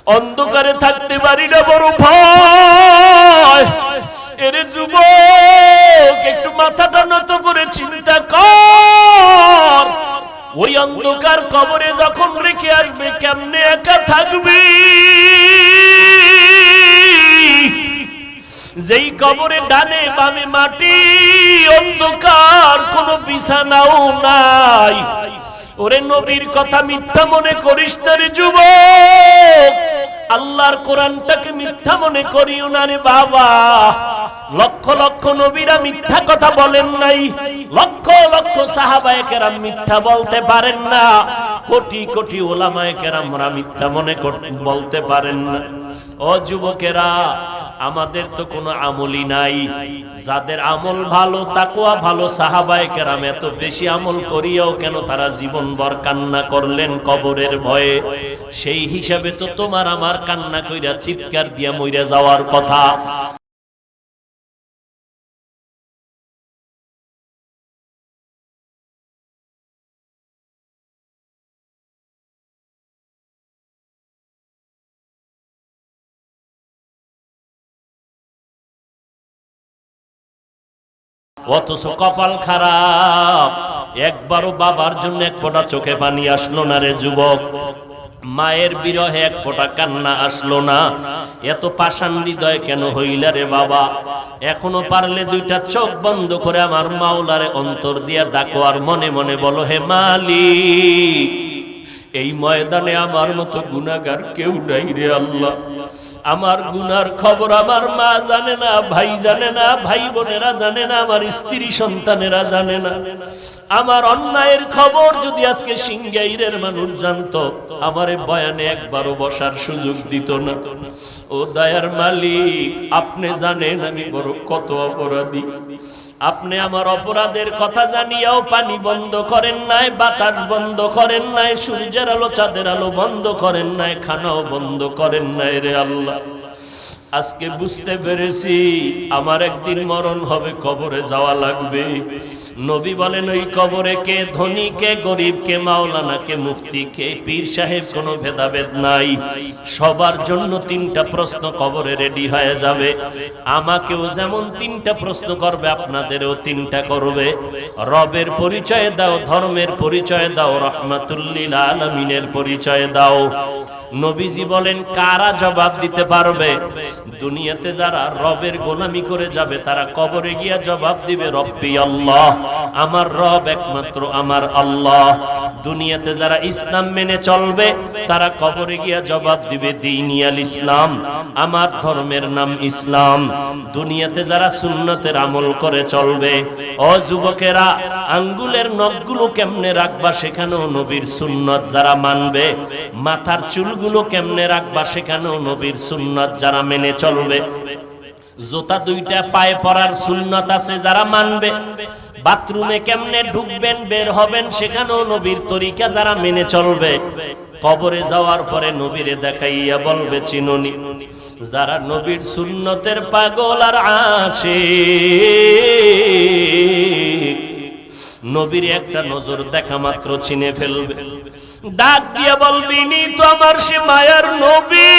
অন্ধকারে থাকতে পারি না, বড় ভয়। এরে যুবক, একটু মাথাটা নত করে চিন্তা কর, ওই অন্ধকার কবরে যখন রেখে আসবে কেমনে একা থাকবি? যেই কবরে ডানে বামে মাটি, অন্ধকার, কোনো বিছানাও নাই। ওরে নবীর কথা মিথ্যা মনে করিস না রে যুবক, আল্লাহর কোরআনটাকে মিথ্যা মনে করিও না রে বাবা। লক্ষ লক্ষ নবীরা মিথ্যা কথা বলেন নাই, লক্ষ লক্ষ সাহাবায়ে কেরাম মিথ্যা বলতে পারেন না, কোটি কোটি ওলামায়ে কেরামরা মিথ্যা মনে বলতে পারেন না। ও যুবকেরা, আমাদের তো কোনো আমলই নাই। যাদের আমল ভালো, তাকওয়া ভালো, সাহাবায়ে কেরাম এত বেশি আমল করিয়াও কেন তারা জীবনভর কান্না করলেন কবরের ভয়ে? সেই হিসাবে তো তোমার আমার কান্না কইরা চিৎকার দিয়া মইরা যাওয়ার কথা। অথচ কপাল খারাপ, একবারও বাবার জন্য এক ফোঁটা চোখে পানি আসলো না রে যুবক। মায়ের বিরহে এক ফোঁটা কান্না আসলো না। এত পাষাণ হৃদয় কেন হইলা রে বাবা? এখনো পারলে দুইটা চোখ বন্ধ করে আমার মাওলারে অন্তর দিয়া ডাকো, আর মনে মনে বলো, হে মালিক, এই ময়দানে আমার মতো গুনাহগার কেউ নাই রে আল্লাহ। আমার গুনার খবর আমার মা জানে না, ভাই জানে না, ভাই বোনেরা জানে না, আমার স্ত্রী সন্তানেরা জানে না। আমার অন্যায়ের খবর যদি আজকে সিংগাইরের মানুষ জানতো, আমারে বয়ানে একবারও বসার সুযোগ দিত না। ও দয়ার মালিক, আপনি জানেন আমি বড় কত অপরাধী। আপনি আমার অপরাধের কথা জানিয়াও পানি বন্ধ করেন নাই, বাতাস বন্ধ করেন নাই, সূর্যের আলো চাঁদের আলো বন্ধ করেন নাই, খানাও বন্ধ করেন নাই রে আল্লাহ। আজকে বুঝতে পেরেছি আমার একদিন মরণ হবে, কবরে যাওয়া লাগবে। নবী বলেন, ওই কবরে কে ধনী, কে গরিব, কে মাওলানা, কে মুফতি, কে পীর সাহেব, কোনো ভেদাভেদ নাই। সবার জন্য তিনটা প্রশ্ন কবরে রেডি হয়ে যাবে। আমাকেও যেমন তিনটা প্রশ্ন করবে, আপনাদেরও তিনটা করবে। রবের পরিচয় দাও, ধর্মের পরিচয় দাও, রাহমাতুল লিল আলামিনের পরিচয় দাও। নবীজি বলেন, কারা জবাব দিতে পারবে? দুনিয়াতে যারা রবের গোলামি করে যাবে তারা কবরে গিয়া জবাব দিবে, রব্বি আল্লাহ, আমার রব একমাত্র আমার আল্লাহ। দুনিয়াতে যারা ইসলাম মেনে চলবে তারা কবরে গিয়া জবাব দিবে, দীনিয়াল ইসলাম, আমার ধর্মের নাম ইসলাম। দুনিয়াতে যারা সুন্নতের আমল করে চলবে, ও যুবকেরা, আঙ্গুলের নখগুলো কেমনে রাখবা সেখানেও নবীর সুন্নত যারা মানবে। মাথার চুলগুলো কেমনে রাখবা সেখানেও নবীর সুন্নত যারা মেনে চলবে। জুতা দুইটা পায়ে পরার সুন্নত আছে যারা মানবে। বাথরুমে কেমনে ঢুকবেন বের হবেন সেখানেও নবীর তরিকা যারা মেনে চলবে। কবরে যাওয়ার পরে নবীরে দেখাইয়া বলবে, চিনুনি। যারা নবীর সুন্নতের পাগল আর আশিক, নবীর একটা নজর দেখা মাত্র চিনে ফেলবে। ডাক দিয়া বলবি, নি তো আমার সে মায়ার নবী,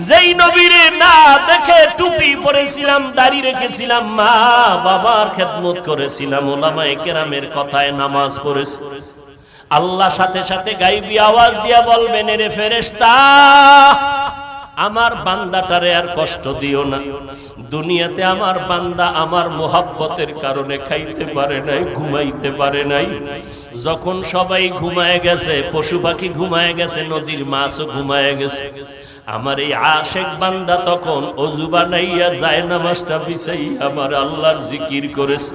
যেই নবীরে না দেখে টুপি পরেছিলাম, দাড়ি রেখেছিলাম, মা বাবার খেদমত করেছিলাম, ওলামায়ে কেরামের কথায় নামাজ পড়েছি। আল্লাহ সাথে সাথে গাইবি আওয়াজ দিয়া বলবেন, রে ফেরেশতা, আমার বান্দাটারে আর কষ্ট দিও না। দুনিয়াতে আমার বান্দা আমার মোহাব্বতের কারণে খাইতে পারে নাই, ঘুমাইতে পারে নাই। যখন সবাই ঘুমায় গেছে, পশু পাখি ঘুমায় গেছে, নদীর মাছও ঘুমায় গেছে, আমার এই আশেক বান্দা তখন ওযু বানাইয়া যায় নামাজটা বিছাই আমার আল্লাহর জিকির করেছে।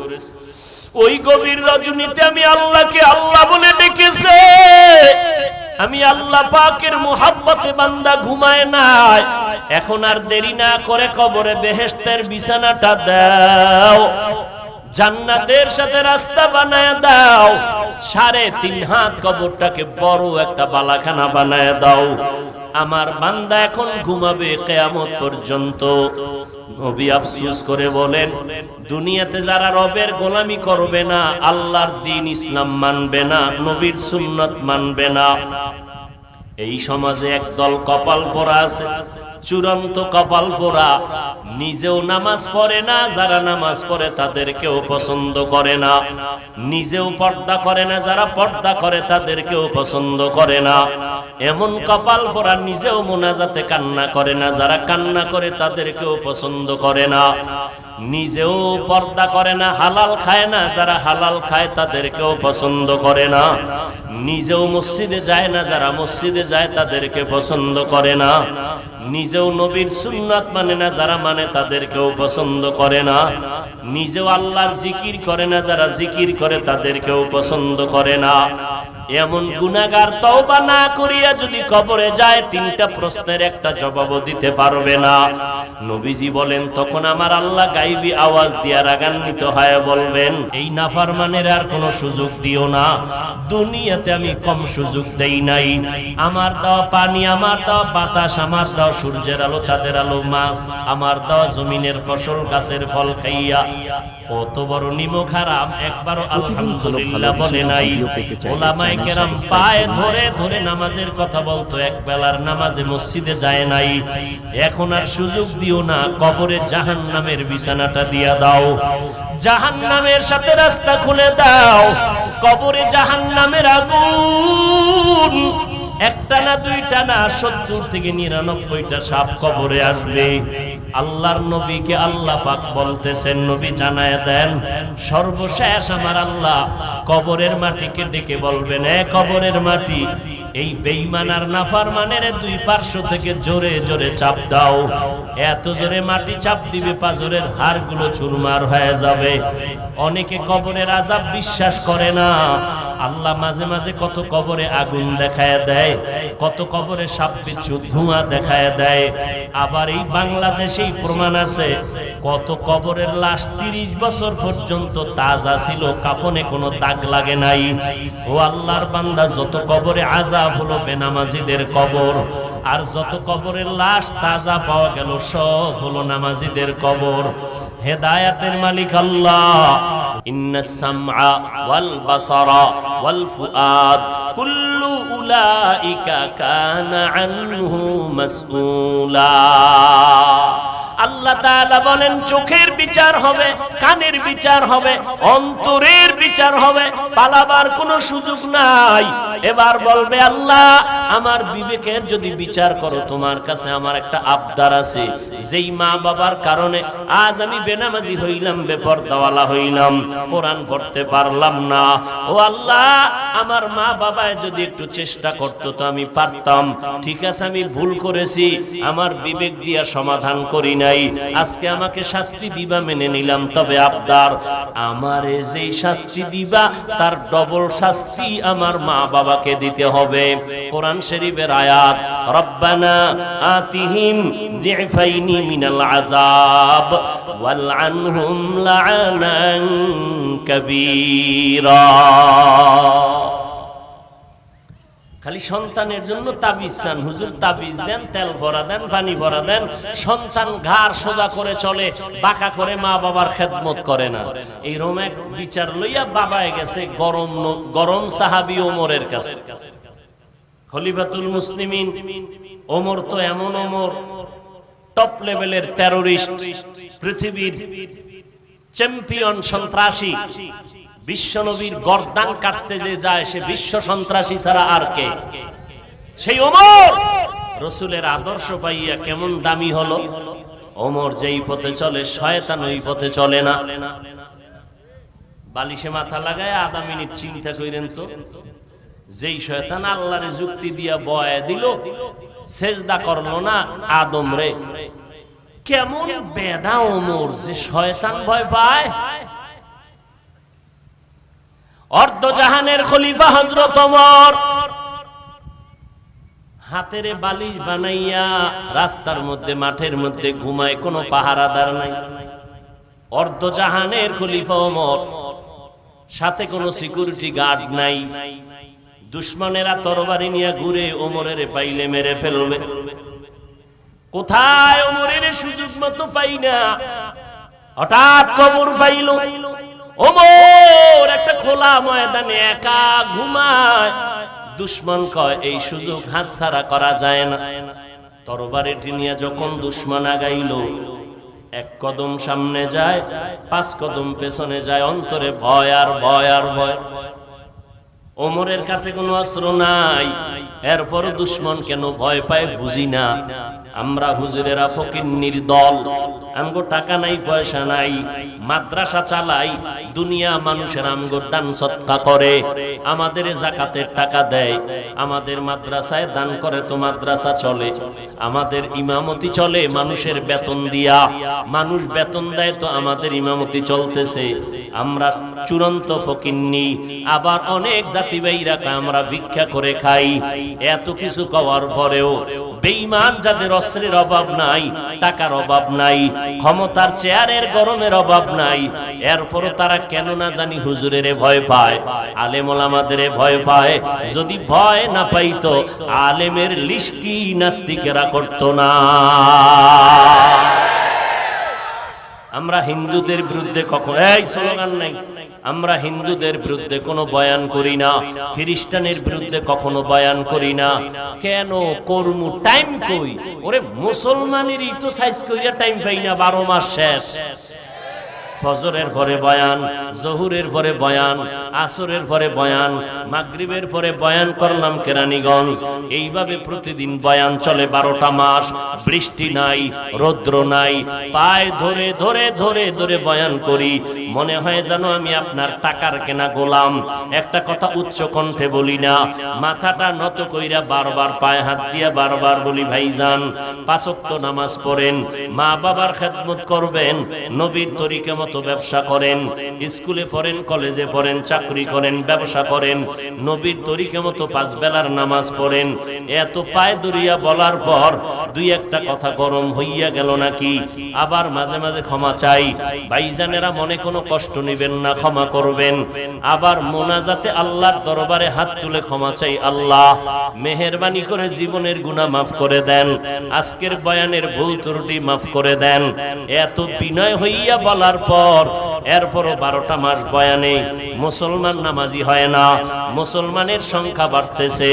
ওই গভীর রজনীতে আমি আল্লাহকে আল্লাহ বলে ডেকেছে। আমি আল্লাহ পাকের মুহাব্বতে বান্দা ঘুমায় নাই। এখন আর দেরি না করে কবরে বেহেশতের বিছানাটা দাও, জান্নাতের সাথে রাস্তা বানায় দাও। 3.5 হাত কবরটাকে বড় একটা বালাখানা বানায় দাও। আমার বান্দা এখন ঘুমাবে কিয়ামত পর্যন্ত। নবী আফসোস করে বলেন, দুনিয়াতে যারা রবের গোলামি করবে না, আল্লাহর দ্বীন ইসলাম মানবে না, নবীর সুন্নাত মানবে না, এই সমাজে একদল কপাল পোড়া আছে, চূড়ান্ত কপাল পোড়া, নিজেও নামাজ পড়ে না, যারা নামাজ পড়ে তাদেরকেও পছন্দ করে না, নিজেও পর্দা করে না, যারা পর্দা করে তাদেরকেও পছন্দ করে না। এমন কপাল পোড়া, নিজেও মোনাজাতে কান্না করে না, যারা কান্না করে তাদেরকেও পছন্দ করে না, নিজেও পর্দা করে না, হালাল খায় না, যারা হালাল খায় তাদেরকেও পছন্দ করে না, নিজেও মসজিদে যায় না, যারা মসজিদে যায় তাদেরকে পছন্দ করে না, নিজেও নবীর সুন্নাত মানে না, যারা মানে তাদেরকেও পছন্দ করে না, নিজেও আল্লাহর জিকির করে না, যারা জিকির করে তাদেরকেও পছন্দ করে না। এমন গুনাহগার তওবা না করিয়া যদি কবরে যায়, তিনটা প্রশ্নের একটা জবাবও দিতে পারবে না। নবীজি বলেন, তখন আমার আল্লাহ গায়বী আওয়াজ দিয়া রাগান্বিত হয়ে বলবেন, এই নাফরমানের আর কোনো সুযোগ দিও না, দুনিয়াতে আমি কম সুযোগ দেই নাই। আমার দেওয়া পানি, আমার দেওয়া বাতাস, আমার দেওয়া সূর্যের আলো, চাঁদের আলো, মাছ, আমার দেওয়া জমিনের ফসল, গাছের ফল খাইয়া কত বড় নিমক হারাম, একবারও আলহামদুলিল্লাহ বলে নাই। ওলামায়ে কেরাম পায়ে ধরে ধরে নামাজের কথা বলতো, এক বেলার নামাজে মসজিদে যায় নাই। এখন আর সুযোগ দিও না, কবরে জাহান্নামের বিছানাটা দিয়া দাও, জাহান্নামের সাথে রাস্তা খুলে দাও। কবরে জাহান্নামের আগুন একটা না দুইটা না, 70 থেকে 99টা সাপ কবরে আসবে। আল্লাহর নবীকে আল্লাহ পাক বলতেছেন, নবী জানায় দেন, সর্বশেষ আমার আল্লাহ কবরের মাটিকে ডেকে বলবেন, এ কবরের মাটি, এই বেঈমান আর নাফরমানের দুই পার্শ্ব থেকে জোরে জোরে চাপ দাও। এত জোরে মাটি চাপ দিবে, পাজরের হাড়গুলো চুরমার হয়ে যাবে। অনেকে কবরের আযাব বিশ্বাস করে না। আল্লাহ মাঝে মাঝে কত কবরে আগুন দেখায় দেয়, কত কবরে সাপ বিচ্ছু ধোঁয়া দেখায় দেয়। আবার এই বাংলাদেশেই প্রমাণ আছে, কত কবরের লাশ 30 বছর পর্যন্ত তাজা ছিল, কাফনে কোনো দাগ লাগে নাই। ও আল্লাহর বান্দা, যত কবরে আযাব হলো বেনামাজিদের কবর, আর যত কবরের লাশ তাজা পাওয়া গেল সব হলো নামাজিদের কবর। হেদায়েতের মালিক আল্লাহ। ইন্নাস সামআ ওয়াল বাসারা ওয়াল ফুআদ কুল্লু উলাইকা কানা আনহু মাসউলা। আল্লাহ তাআলা বলেন, চোখের বিচার হবে, কানের বিচার হবে, অন্তরের বিচার হবে, পালাবার কোনো সুযোগ নাই। এবার বলবে, আল্লাহ আমার বিবেকের যদি বিচার করো, তোমার কাছে আমার একটা আবদার আছে। যেই মা বাবার কারণে আজ আমি বেনামাজি হইলাম, বেপরদাওয়ালা হইলাম, কোরআন পড়তে পারলাম না, ও আল্লাহ আমার মা বাবায় যদি একটু চেষ্টা করতো তো আমি পারতাম। ঠিক আছে, আমি ভুল করেছি, আমার বিবেক দিয়া সমাধান করি নাই, আজকে আমাকে শাস্তি দিবা, মেনে নিলাম। তবে আবদার, আমারে যেই শাস্তি দিবা তার ডবল শাস্তি আমার মা বাবাকে দিতে হবে। কোরআন শরীফের আয়াত, রব্বানা আতিহিম যিফাইনি মিনাল আযাব ওয়ালআনহুম লা'নান কাবীরা। খালি সন্তানের জন্য তাবিজ চান, হুজুর তাবিজ দেন, তেল ভরা দেন, পানি ভরা দেন, সন্তান ঘাড় সোজা করে চলে, বাঁকা করে মা বাবার খেদমত করে না। এই রোমেক বিচার লইয়া বাবায় গেছে গরম সাহাবী ওমরের কাছে। খলিফাতুল মুসলিমিন ওমর তো এমন ওমর, টপ লেভেলের টেরোরিস্ট, পৃথিবীর চ্যাম্পিয়ন সন্ত্রাসী, বিশ্বনবীর গর্দান কাটতে যে যায় সে বিশ্ব সন্ত্রাসী ছাড়া আর কে? সেই ওমর রাসূলের আদর্শ পাইয়া কেমন দামি হলো। ওমর যেই পথে চলে শয়তান ওই পথে চলে না। বালিশে মাথা লাগায় আধা মিনিট চিন্তা করেন তো, যেই শয়তান আল্লাহরে যুক্তি দিয়া বয় দিল, সেজদা করলো না আদম রে, কেমন বেডা ওমর যে শয়তান ভয় পায়। অর্ধ জাহানের খলিফা হযরত ওমর হাতের বালিশ বানাইয়া রাস্তার মধ্যে, মাঠের মধ্যে ঘুমায়, কোনো পাহারাদার নাই। অর্ধ জাহানের খলিফা ওমর, সাথে কোনো সিকিউরিটি গার্ড নাই। দুশমনেরা তরবারি নিয়ে ঘুরে, ওমরের পাইলে মেরে ফেলবে। কোথায় ওমরের সুযোগ মতো পাই না, হঠাৎ খবর পাইল ওমর একটা খোলা ময়দানে একা ঘুমায়। দুশ্মন কয় এই সুযোগ হাতছাড়া করা যায় না। তরবারিটি নিয়ে যখন দুশ্মন আগাইল, এক কদম সামনে যায়, 5 কদম পেছনে যায়, অন্তরে ভয় আর ভয় আর ভয়। ওমরের কাছে কোনো অস্ত্র নাই, এরপর দুশ্মন কেন ভয় পায় বুঝি না। আমরা হুজুরেরা ফকিন্নির দল, আমগো টাকা নাই পয়সা নাই, মাদ্রাসা চালাই, দুনিয়া মানুষের আমগো দান সৎকা করে, আমাদের যাকাতের টাকা দেয়, আমাদের মাদ্রাসায় দান করে তো মাদ্রাসা চলে, আমাদের ইমামতি চলে মানুষের বেতন দিয়া, মানুষ বেতন দেয় তো আমাদের ইমামতি চলতেছে। আমরা চূড়ান্ত ফকিন্নি। আবার অনেক জাতি ভাইরা আমরা ভিক্ষা করে খাই। এত কিছু কওয়ার পরেও বেঈমান যাদের অস্ত্রের অভাব নাই, টাকার অভাব নাই, ক্ষমতার চেয়ারের গরমের অভাব নাই, এরপরও তারা কেন না জানি হুজুরের ভয় পায়, আলেম ওলামাদের ভয় পায়। যদি ভয় না পাইতো আলেমের লিস্টি নাস্তিকেরা করতো না। আমরা হিন্দুদের বিরুদ্ধে কখনো এই স্লোগান নাই, আমরা হিন্দুদের বিরুদ্ধে কোনো বয়ান করি না, খ্রিস্টানের বিরুদ্ধে কখনো বয়ান করি না। কেন করমু? টাইম কই? ওরে মুসলমানেরই তো সাইজ কইরা টাইম পাই না, 12 মাস শেষ। ফজরের পরে বয়ান, জহুরের পরে বয়ান, আসরের পরে বয়ান, মাগরিবের পরে বয়ান করলাম কেরানীগঞ্জ। এইভাবে প্রতিদিন বয়ান চলে 12টা মাস। বৃষ্টি নাই, রৌদ্র নাই, পায়ে ধরে ধরে ধরে ধরে বয়ান করি। মনে হয় যেন আমি আপনার টাকার কেনা গোলাম। একটা কথা উচ্চ কণ্ঠে বলি না, মাথাটা নত কইরা বারবার পায়ে হাত দিয়া বারবার বলি, ভাইজান 5 ওয়াক্ত নামাজ পড়েন, মা বাবার খেদমত করবেন, নবীর তরিকা মতো ব্যবসা করেন, স্কুলে পড়েন, কলেজে পড়েন, চাকরি করেন, ব্যবসা করেন, নবীর তরিকা মতো 5 বেলার নামাজ পড়েন। এত পায়ে দরিয়া বলার পর 2-1টা কথা গরম হইয়া গেল নাকি? আবার মাঝে মাঝে ক্ষমা চাই। ভাইজানেরা মনে কোনো কষ্ট নেবেন না, ক্ষমা করবেন। আবার মোনাজাতে আল্লাহর দরবারে হাত তুলে ক্ষমা চাই, আল্লাহ মেহেরবানি করে জীবনের গুনাহ মাফ করে দেন, আজকের বয়ানের ভুল ত্রুটি মাফ করে দেন। এত বিনয় হইয়া বলার পর এরপরও 12টা মাস বয়ানে মুসলমান নামাজি হয় না। মুসলমানের সংখ্যা বাড়তেছে,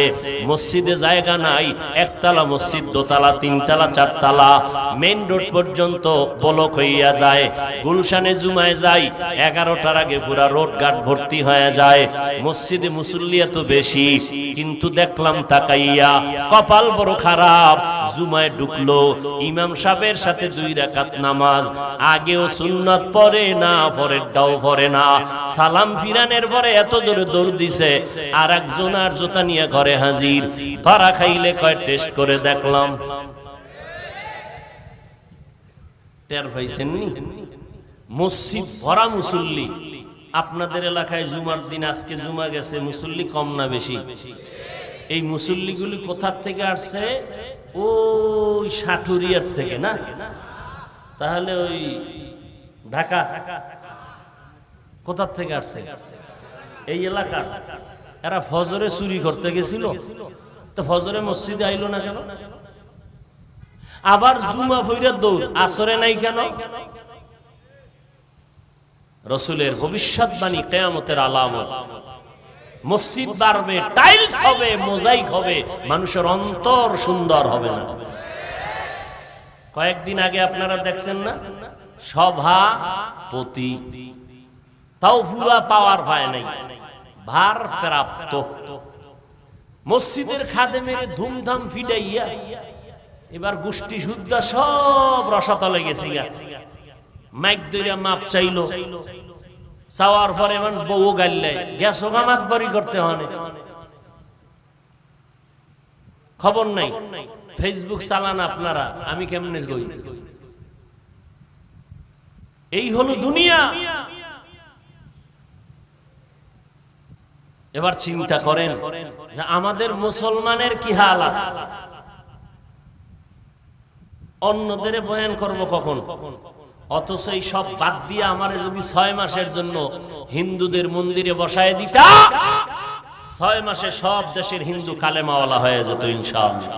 মসজিদে জায়গা নাই, 1তলা মসজিদ, 2তলা, 3তলা, 4তলা, মেইন রোড পর্যন্ত ব্লক হইয়া যায়। গুলশানে জুমায় যাই, 11টার আগে পুরা রোড ঘাট ভর্তি হয়ে যায়। মসজিদে মুসল্লি এত বেশি, কিন্তু দেখলাম তাকাইয়া কপাল বড় খারাপ। জুমায় ঢুকলো, ইমাম সাহেবের সাথে 2 রাকাত নামাজ, আগেও সুন্নাত পড়ে না, পরেরটাও পড়ে না। সালাম ফিরানের পরে এত জোরে দৌড় দিছে, আর একজন আর জুতা নিয়ে ঘরে হাজির। ধরা খাইলে কয় টেস্ট করে দেখলাম। টের পাইছেন নি? মসজিদ ভরা মুসল্লি। আপনাদের এলাকায় জুমার দিন, আজকে জুমা গেছে, মুসল্লি কম না বেশি? এই মুসল্লিগুলি কোথার থেকে আসছে? ওই সাটুরিয়ার থেকে না? তাহলে ওই ঢাকা কোথার থেকে আসছে? এই এলাকা। এরা ফজরে চুরি করতে গেছিল, তো ফজরে মসজিদে আইলো না কেন? আবার জুমা ফইরা দৌড়, আসরে নাই কেন? রাসূলের ভবিষ্যৎবাণী কিয়ামতের আলামত। মসজিদ বাড়বে, টাইলস হবে, মোজাইক হবে, মানুষের অন্তর সুন্দর হবে না। কয়েকদিন আগে আপনারা দেখছেন না, সভাপতি তাও পুরা পাওয়ার পায় নাই, ভার প্রাপ্ত। মসজিদের খাদেমের ধুমধাম ফিডাইয়া এবার গোষ্ঠী সুদ্ধা সব রসাতলে গেছি গা। মাইক দইরা মাপ চাইলো, চাওয়ার পরে এমন বউ গাইলে গ্যাস ওগামাত বাড়ি করতে হয়। খবর নাই, ফেসবুক চালান আপনারা, আমি কেমনে কই? এই হলো দুনিয়া। এবার চিন্তা করেন যে আমাদের মুসলমানের কি হালাত। অন্যদের বয়ান করব কখন? অথচ এই সব বাদ দিয়ে আমারে যদি 6 মাসের জন্য হিন্দুদের মন্দিরে বসায় দিতা, 6 মাসে সব দেশের হিন্দু কালেমাওয়ালা হয়ে যেত ইনশাআল্লাহ।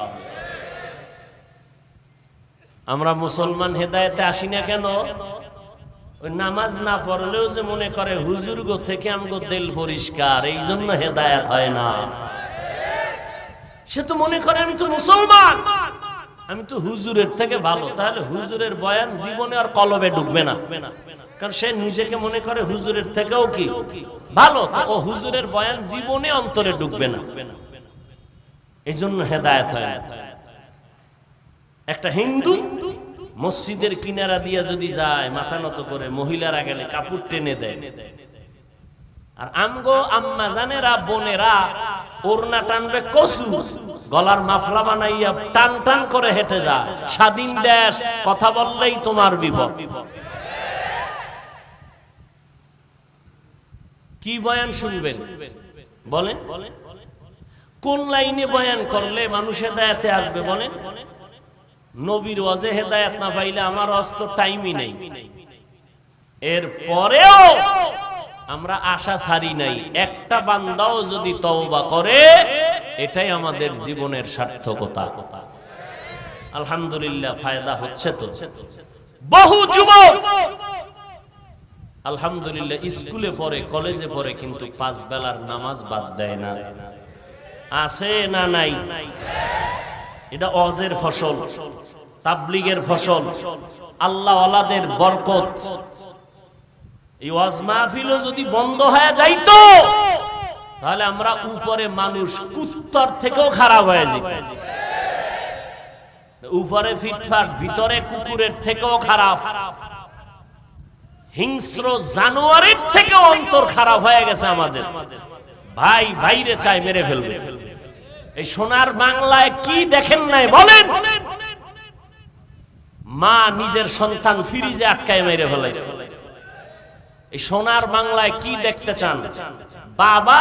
আমরা মুসলমান হেদায়েতে আসি না কেন? ওই নামাজ না পড়লেও যে মনে করে হুজুর গো থেকে আমগো দিল পরিষ্কার, এই জন্য হেদায়েত হয় না। সে তো মনে করে আমি তো মুসলমান, আমি তো হুজুরের থেকে ভালো। তাহলে হুজুরের বয়ান জীবনে আর কলবে ঢুকবে না, কারণ সে নিজেকে মনে করে হুজুরের থেকেও কি ভালো। তো ও হুজুরের বয়ান জীবনে অন্তরে ঢুকবে না, এই জন্য হেদায়েত হয় না। একটা হিন্দু মসজিদের কিনারা দিয়ে যদি যায় মাথা নত করে, মহিলারা গেলে কাপড় টেনে দেয়, আর আমগো আম্মা জানেরা বোনেরা ওড়না টানবে কসু, গলার মাফলা বানাইয়া টান টান করে হেঁটে যায়। স্বাধীন দেশ, কথা বললেই তোমার বিপদ। কি বয়ান শুনবেন বলেন? কোন লাইনে বয়ান করলে মানুষ হেদায়েতে আসবে বলেন? নবীর ওয়াজে হেদায়েত না পাইলে আমার অস্ত টাইমই নেই। এর পরেও আমরা আশা ছাড়ি নাই, একটা বান্দাও যদি তওবা করে এটাই আমাদের জীবনের সার্থকতা। আলহামদুলিল্লাহ, ফায়দা হচ্ছে তো। বহু যুবক আলহামদুলিল্লাহ স্কুলে পড়ে, কলেজে পড়ে, কিন্তু 5 বেলার নামাজ বাদ দেয় না। আছে না নাই? এটা ওয়াজের ফসল, তাবলীগের ফসল, আল্লাহ ওয়ালাদের বরকত। এই ওয়াজ মাহফিলও যদি বন্ধ হয়ে যাইতো তাহলে আমরা উপরে মানুষ কুত্তার থেকেও খারাপ হয়ে যেত। উপরে ফিটফাট, ভিতরে কুকুরের থেকেও খারাপ, হিংস্র জানোয়ারের থেকেও অন্তর খারাপ হয়ে গেছে আমাদের। ভাই ভাইরে চাই মেরে ফেলবে। এই সোনার বাংলায় কি দেখেন নাই বলেন? মা নিজের সন্তান ফ্রিজে আটকায় মেরে ফেলাইছে। এই সোনার বাংলায় কি দেখতে চান? বাবা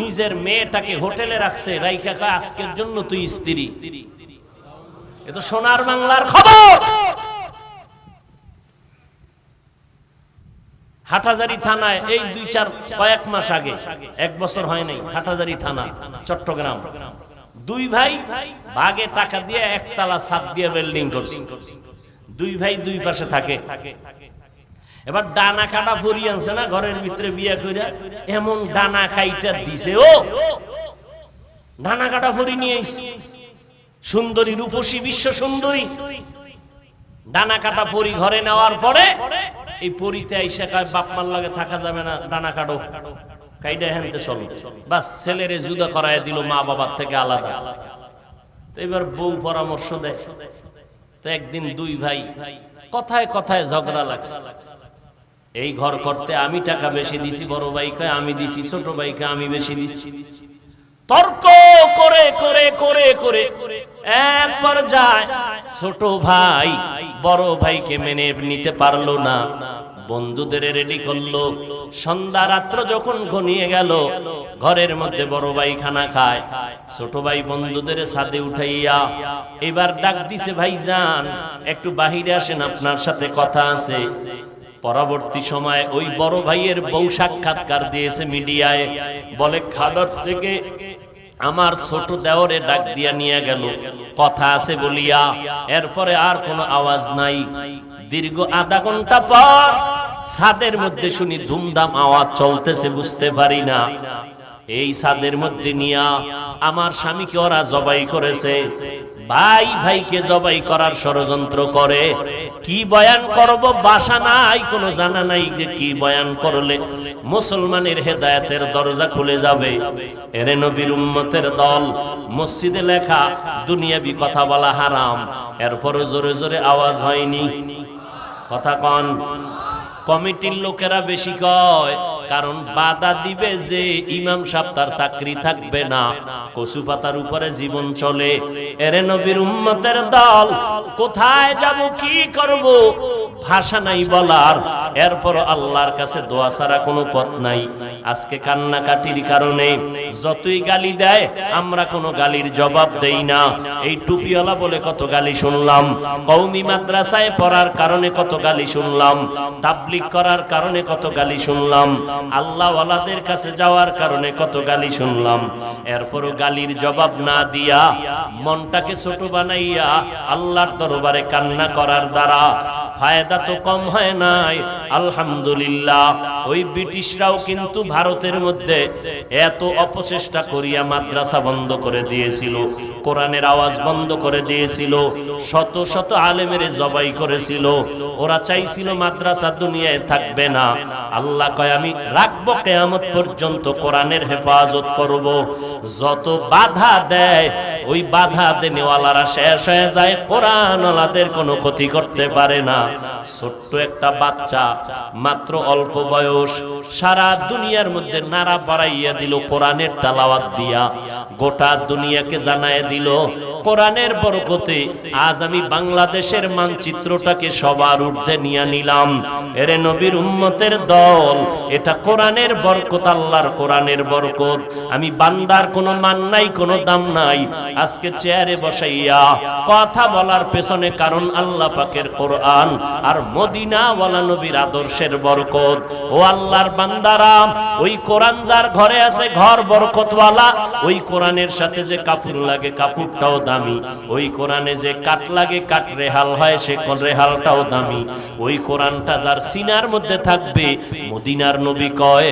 নিজের মেয়েটাকে হোটেলে রাখছে, রাইখা কয় আজকের জন্য তুই স্ত্রী। এ তো সোনার বাংলার খবর। হাটহাজারী থানায় এই কয়েক মাস আগে, 1 বছর হয় নাই, হাটহাজারী থানা চট্টগ্রাম, 2 ভাই ভাগে টাকা দিয়ে একতলা ছাদ দিয়ে বিল্ডিং করছে। 2 ভাই 2 পাশে থাকে। এবার ডানা কাটা ফরি আনছে না ঘরের ভিতরে বিয়ে কইরা, এমন ডানা খাইটা দিছে। ও ডানা কাটা ফরি নিয়ে আইছে, সুন্দরী রূপসী বিশ্ব সুন্দরী। ডানা কাটা পরি ঘরে নেওয়ার পরে এই পরিতে আইসা কয় বাপ মার লাগে থাকা যাবে না, ডানা কাটো, কাইডা হেনতে চলো। বাস ছেলেরে জুদা করায় দিল মা বাবার থেকে আলাদা। তো এবার বউ পরামর্শ দেয়। তো একদিন 2 ভাই কথায় কথায় ঝগড়া লাগছে। এই ঘর করতে আমি টাকা বেশি দিছি, বড় ভাই কয় আমি দিছি, ছোট ভাই কয় আমি বেশি দিছি। তর্ক করে করে করে করে এক পর্যায়ে ছোট ভাই বড় ভাইকে মেনে নিতে পারলো না, বন্ধুদের রেডি করলো। সন্ধ্যা রাত্র যখন ঘনিয়ে গেল, ঘরের মধ্যে বড় ভাই খানা খায়, ছোট ভাই বন্ধুদের ছাদে উঠাইয়া এবার ডাক দিছে, ভাইজান একটু বাহিরে আসেন, আপনার সাথে কথা আছে। পরবর্তী সময় ওই বড় ভাইয়ের বউ সাক্ষাৎকার দিয়েছে মিডিয়ায়, বলে খাদর থেকে আমার ছোট দেওরে ডাক দিয়া নিয়ে গেল, কথা আছে বলিয়া। এরপরে আর কোনো আওয়াজ নাই। দীর্ঘ আধা ঘন্টা পর ছাদের মধ্যে শুনি ধুমধাম আওয়াজ চলতেছে, বুঝতে পারি না। এই ছাদের মধ্যে নিয়া আমার স্বামীকে ওরা জবাই করেছে। ভাই ভাইকে জবাই করার ষড়যন্ত্র করে। কি বয়ান করব বাসা নাই, কোনো জানা নাই যে কি বয়ান করলে মুসলমানের হেদায়েতের দরজা খুলে যাবে। এরে নবীর উম্মতের দল, মসজিদে লেখা দুনিয়াবি কথা বলা হারাম, এরপরও জোরে জোরে আওয়াজ হয়নি। কথা কন। কমিটির লোকেরা বেশি কয়, কারণ বাধা দিবে যে ইমাম সাহেব তার চাকরি থাকবে না, কচু পাতার উপরে জীবন চলে। এরে নবীর উম্মতের দল, কোথায় যাব, কি করব, ভাষা নাই বলার। এরপর আল্লাহর কাছে দোয়া ছাড়া কোনো পথ নাই। আজকে কান্নাকাটির কারণে যতই গালি দেয় আমরা কোনো গালির জবাব দেই না। এই টুপিওয়ালা বলে কত গালি শুনলাম, কওমি মাদ্রাসায় পড়ার কারণে কত গালি শুনলাম, তাবলীগ করার কারণে কত গালি শুনলাম, আল্লাহ ওয়ালাদের কাছে যাওয়ার কারণে কত গালি শুনলাম। এরপরও গালির জবাব না দিয়া মনটাকে ছোট বানাইয়া আল্লাহর দরবারে কান্না করার দ্বারা ফায়দা তো কম হয় নাই। আলহামদুলিল্লাহ ওই ব্রিটিশরাও কিন্তু ভারতের মধ্যে এত অপচেষ্টা করিয়া মাদ্রাসা বন্ধ করে দিয়েছিল, কোরআনের আওয়াজ বন্ধ করে দিয়েছিল, শত শত আলেমের জবাই করেছিল। ওরা চাইছিল মাদ্রাসা দুনিয়ায় থাকবে না। আল্লাহ কয় আমি রাখবো কিয়ামত পর্যন্ত, কোরআনের হেফাজত করব। যত বাধা দেয় ওই বাধা দেনেওয়ালারা শেষ হয়ে যায়, কোরআনওয়ালাদের কোনো ক্ষতি করতে পারে না। ছোট্ট একটা বাচ্চা, মাত্র অল্প বয়স, সারা দুনিয়ার মধ্যে নাড়া বাড়াইয়া দিল কোরআনের তেলাওয়াত দিয়া, গোটা দুনিয়াকে জানায় দিল কোরআনের বরকতে আজ আমি বাংলাদেশের মানচিত্রটাকে সবার ঊর্ধ্বে নিয়ে নিলাম। এরে নবীর উম্মতের দল, এটা কোরআনের বরকত, আল্লাহর কোরআনের বরকত। আমি বান্দার কোনো মান নাই, কোনো দাম নাই। আজকে চেয়ারে বসাইয়া কথা বলার পেছনে কারণ আল্লাহ পাকের কোরআন আর মদিনাওয়ালা নবীর আদর্শের বরকত। ও আল্লাহর বান্দারা, ওই কোরআন যার ঘরে আছে ঘর বরকতওয়ালা। ওই কোরআনের সাথে যে কাপড় লাগে কাপড়টাও দামি, ওই কোরআনে যে কাট লাগে কাট রেহাল হয় সে রেহালটাও দামি। ওই কোরআনটা যার সিনার মধ্যে থাকবে, মদিনার নবী কয়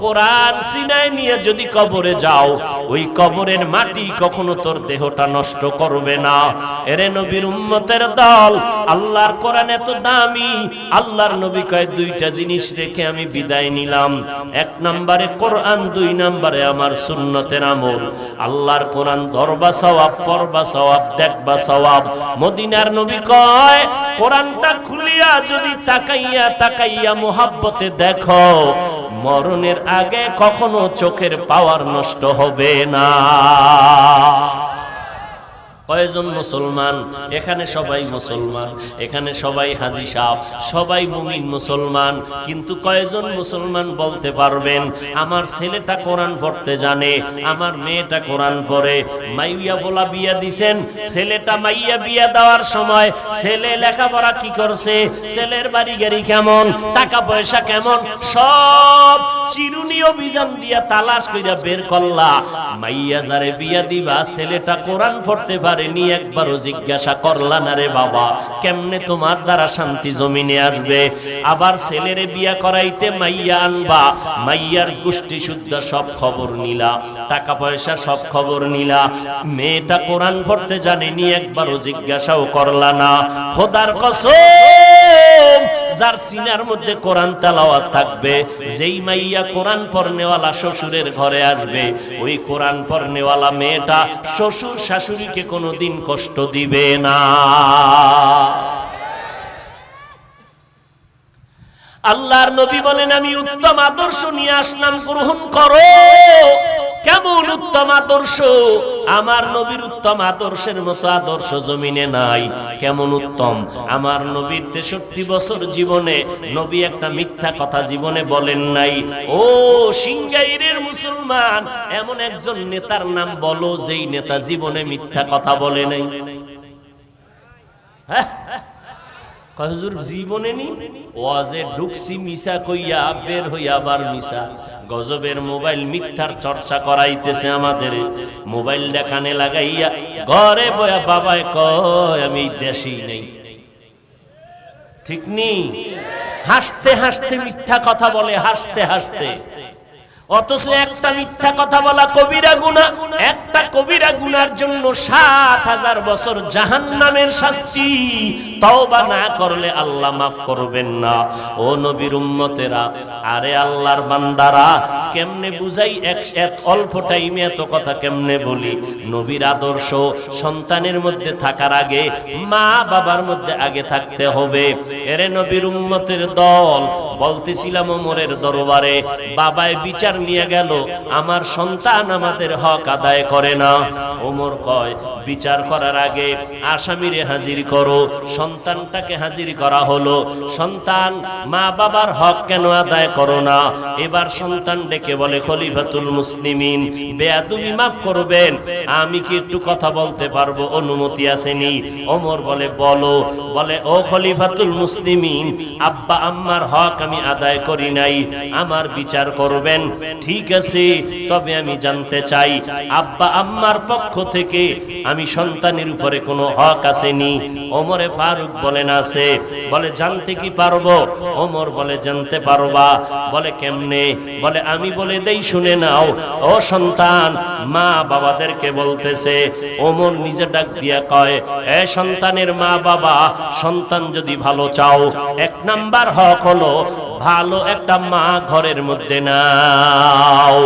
কোরআন সিনায় নিয়ে যদি কবরে যাও, ওই কবরের মাটি কখনো তোর দেহটা নষ্ট করবে না। এরে নবীর উম্মতের দল, আল্লাহর কোরআন এত দামি, আল্লাহর নবী কয় দুইটা জিনিস রেখে আমি বিদায় নিলাম। এক নম্বরে কোরআন, দুই নম্বরে আমার সুন্নতের আমল। আল্লাহর কোরআন ধরবা সওয়াব, পড়বা সওয়াব, দেখবা সওয়াব। মদিনার নবী কয় কোরআনটা খুলিয়া যদি তাকাইয়া তাকাইয়া মুহাব্বতে দেখো, মরণের আগে কখনো চোখের পাওয়ার নষ্ট হবে না। কয়জন মুসলমান এখানে? সবাই মুসলমান, এখানে সবাই হাজী সাহেব, সবাই মুমিন মুসলমান। কিন্তু কয়জন মুসলমান বলতে পারবেন আমার ছেলেটা কোরআন পড়তে জানে, আমার মেয়েটা কোরআন পড়ে? মাইয়া বলা বিয়া দিছেন, ছেলেটা মাইয়া বিয়া দেওয়ার সময় ছেলে লেখাপড়া কি করছে, ছেলের বাড়ি গাড়ি কেমন, টাকা পয়সা কেমন, সব চিরুনি অভিযান দিয়া তালাশ কইরা বের করলা। মাইয়া যারে বিয়া দিবা ছেলেটা কোরআন পড়তে পারে নি, একবারও জিজ্ঞাসা করলা না রে বাবা কেমনে তোমার দ্বারা শান্তি জমিনে আসবে? আবার ছেলেরে বিয়া করাইতে মাইয়া আনবা, মাইয়ার গোষ্ঠী শুদ্ধ সব খবর নিলা, টাকা পয়সা সব খবর নিলা, মেয়েটা কোরআন পড়তে জানেনি, একবারও জিজ্ঞাসাও করলা না। খোদার কসম, যার সিনার মধ্যে কোরআন তেলাওয়াত থাকবে, যেই মাইয়া কোরআন পড়নেওয়ালা শ্বশুরের ঘরে আসবে, ওই কোরআন পড়নেওয়ালা মেয়েটা শ্বশুর শাশুড়িকে কোনোদিন কষ্ট দিবে না। আল্লাহর নবী বলেন আমি উত্তম আদর্শ নিয়ে আসলাম, গ্রহণ করো। কেমন উত্তম আদর্শ? আমার নবীর উত্তম আদর্শের মতো আদর্শ জমিনে নাই। কেমন উত্তম? আমার নবীর 63 বছর জীবনে নবী একটা মিথ্যা কথা জীবনে বলেন নাই। ও সিংগাইরের মুসলমান, এমন একজন নেতার নাম বলো যেই নেতা জীবনে মিথ্যা কথা বলে নাই। হ্যাঁ, হুজুর জীবনে নি ওয়াজে ঢুকছি মিশা কইয়া, বের হইয়া আবার মিশা। গজবের মোবাইল মিথ্যার চর্চা করাইতেছে আমাদের। মোবাইল দেখানে লাগাইয়া ঘরে বয়া বাবায় কয় আমি দেশই নেই। ঠিক নি? হাসতে হাসতে মিথ্যা কথা বলে, হাসতে হাসতে। অথচ একটা মিথ্যা কথা বলা কবিরা গুনাহ। একটা কবিরা গুনার জন্য ৭,০০০ বছর জাহান্নামের শাস্তি। তওবা না করলে আল্লাহ মাফ করবেন না। ও নবীর উম্মতেরা, আরে আল্লাহর বান্দারা, কেমনে বুঝাই এক অল্প টাইমে এত কথা কেমনে বলি? নবীর আদর্শ সন্তানের মধ্যে থাকার আগে মা বাবার মধ্যে আগে থাকতে হবে। এরে নবীর উম্মতের দল, বলতেছিলাম ওমরের দরবারে বাবায় বিচার নিয়ে গেল, আমার সন্তান আমাদের হক আদায় করে না। ওমর কয় বিচার করার আগে আসামিরে হাজির করো। সন্তানটাকে হাজির করা হলো। সন্তান, মা বাবার হক কেন আদায় করো না? এবার সন্তান ডেকে বলে খলিফাতুল মুসলিমিন, বেয়াদবি মাফ করবেন, আমি কি একটু কথা বলতে পারবো, অনুমতি আসেনি? ওমর বলে বলো। বলে ও খলিফাতুল মুসলিমিন, আব্বা আম্মার হক আমি আদায় করি নাই, আমার বিচার করবেন। ঠিক আছে, তবে আমি জানতে চাই আব্বা আম্মার পক্ষ থেকে আমি সন্তানের উপরে কোনো হক আসেনি? ওমরে ফারুক বলেন আছে। বলে জানতে কি পারবো? ওমর বলে জানতে পারবা। বলে কেমনে? বলে আমি বলে দেই, শুনে নাও। ও সন্তান, মা বাবাদেরকে বলতেছে। ওমর নিজে ডাক দিয়া কয়, এ সন্তানের মা বাবা, সন্তান যদি ভালো চাও, 1 নাম্বার হক হলো ভালো একটা মা ঘরের মধ্যে নাও।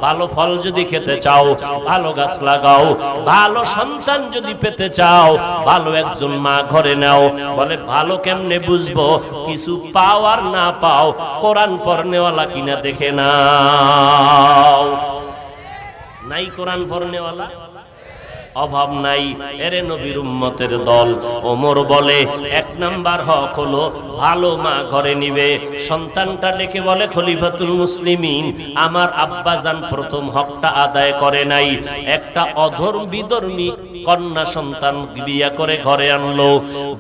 ভালো ফল যদি খেতে চাও, ভালো গাছ লাগাও। ভালো সন্তান যদি পেতে চাও, ভালো একজন মা ঘরে নাও। বলে ভালো কেমনে বুঝবো? কিছু পাও আর না পাও, কোরআন পড়নেওয়ালা কিনা দেখে নাও। নাই কোরআন পড়নেওয়ালা? অভাব নাই। এরে নবীর উম্মতের দল। ওমর বলে 1 নাম্বার হক হলো ভালো মা ঘরে নিবে। সন্তানটা ডেকে বলে, খলিফাতুল মুসলিমিন, আমার আব্বাজান প্রথম হকটা আদায় করে নাই। একটা অধর্মী কন্যা সন্তান বিয়া করে ঘরে আনলো,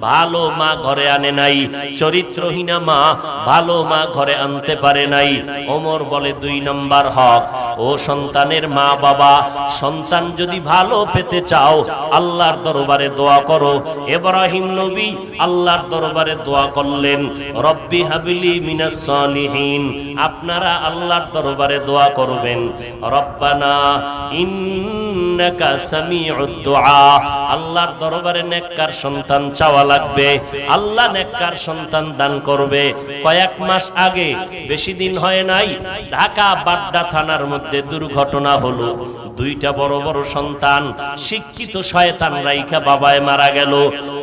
ভালো মা ঘরে আনে নাই। চরিত্রহীনা মা ভালো মা ঘরে আনতে পারে নাই। ওমর বলে 2 নাম্বার হক, ও সন্তানের মা বাবা, সন্তান যদি ভালো পেতে চাও, আল্লাহর দরবারে দোয়া করো। ইব্রাহিম নবী আল্লাহর দরবারে দোয়া করলেন, রব্বি হাবিলি মিনাস সালিহিন। আপনারা আল্লাহর দরবারে দোয়া করবেন, রব্বানা ইন্নাকা সামিউদ দুআ। আল্লাহর দরবারে নেককার সন্তান চাওয়া লাগবে, আল্লাহ নেককার সন্তান দান করবে। কয়েক মাস আগে, বেশি দিন হয় নাই, ঢাকা বাড্ডা থানার মধ্যে দুর্ঘটনা হলো। 2টা বড় বড় সন্তান, শিক্ষিত শয়তান রাইখা বাবায় মারা গেল।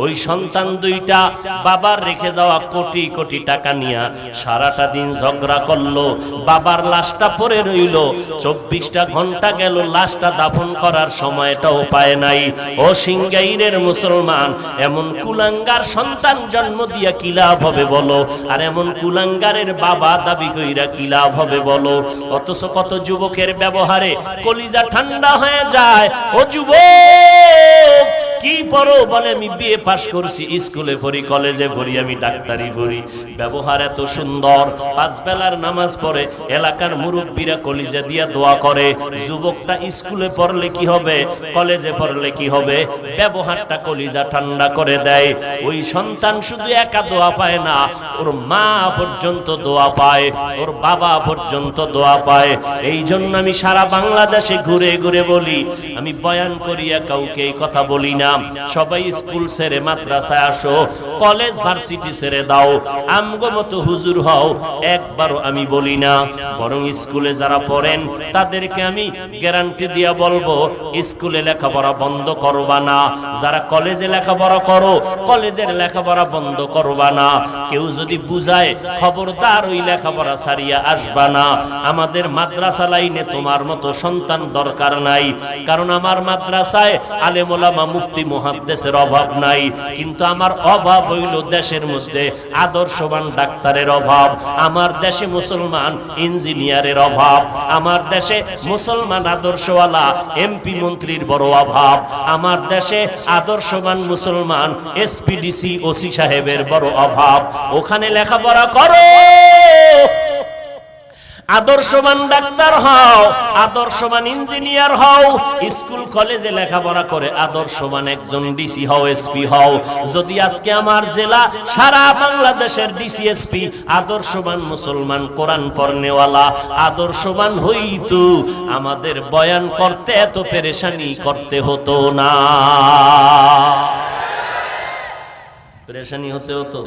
ওই সন্তান 2টা বাবার রেখে যাওয়া কোটি কোটি টাকা নিয়ে সারাটা দিন ঝগড়া করলো। বাবার লাশটা পড়ে রইল, 24টা ঘন্টা গেল, লাশটা দাফন করার সময়টাও পায় নাই। ও সিংগাইরের মুসলমান, এমন কুলাঙ্গার সন্তান জন্ম দিয়া কি লাভ হবে বলো? আর এমন কুলাঙ্গারের বাবা দাবি কইরা কি লাভ হবে বলো? অথচ কত যুবকের ব্যবহারে কলিজা ঠান্ডা হয়ে যায়। ও যুবক, কি পড়ো? বলে আমি বিএ পাস করছি, স্কুলে পড়ি, কলেজে পড়ি, আমি ডাক্তারি পড়ি। ব্যবহার এত সুন্দর, 5 বেলার নামাজ পড়ে, এলাকার মুরব্বীরা কলিজা দিয়া দোয়া করে। যুবকটা স্কুলে পড়লে কি হবে, কলেজে পড়লে কি হবে? ব্যবহারটা কলিজা ঠান্ডা করে দেয়। ওই সন্তান শুধু একা দোয়া পায় না, ওর মা পর্যন্ত দোয়া পায়, ওর বাবা পর্যন্ত দোয়া পায়। এই জন্য আমি সারা বাংলাদেশে ঘুরে ঘুরে বলি, আমি বয়ান করিয়া কাউকে এই কথা বলি না, সবাই স্কুল ছেড়ে মাদ্রাসায় আসো, কলেজ ভার্সিটি ছেড়ে দাও, আমগো মতো হুজুর হও, একবারও আমি বলি না। বরং স্কুলে যারা পড়েন তাদেরকে আমি গ্যারান্টি দিয়া বলবো, স্কুলে লেখাপড়া বন্ধ করবা না। যারা কলেজে লেখাপড়া করো, কলেজের লেখাপড়া বন্ধ করবা না। কেউ যদি বুঝায়, খবরদার ওই লেখাপড়া ছাড়িয়া আসবা না। আমাদের মাদ্রাসা লাইনে তোমার মতো সন্তান দরকার নাই, কারণ আমার মাদ্রাসায় আলেম ওলামা মুফতি মুহাদ্দিসের অভাব নাই, কিন্তু আমার অভাব হইল দেশের মধ্যে আদর্শবান ডাক্তারের অভাব। আমার দেশে মুসলমান ইঞ্জিনিয়ারের অভাব, আমার দেশে মুসলমান আদর্শওয়ালা এমপি মন্ত্রীর বড় অভাব, আমার দেশে আদর্শবান মুসলমান এসপিডিসি ওসি সাহেবের বড় অভাব। ওখানে লেখাপড়া করো, আদর্শবান ডাক্তার হও, আদর্শবান ইঞ্জিনিয়ার হও, স্কুল কলেজে লেখাপড়া করে আদর্শবান একজন ডিসি হও, এসপি হও। যদি আজকে আমার জেলা সারা বাংলাদেশের ডিসি এসপি আদর্শবান মুসলমান কোরআন পড়নেওয়ালা আদর্শবান হইতো, আমাদের বয়ান করতে এত পেরেশানি করতে হতো না। পেরেশানি হতে হতো,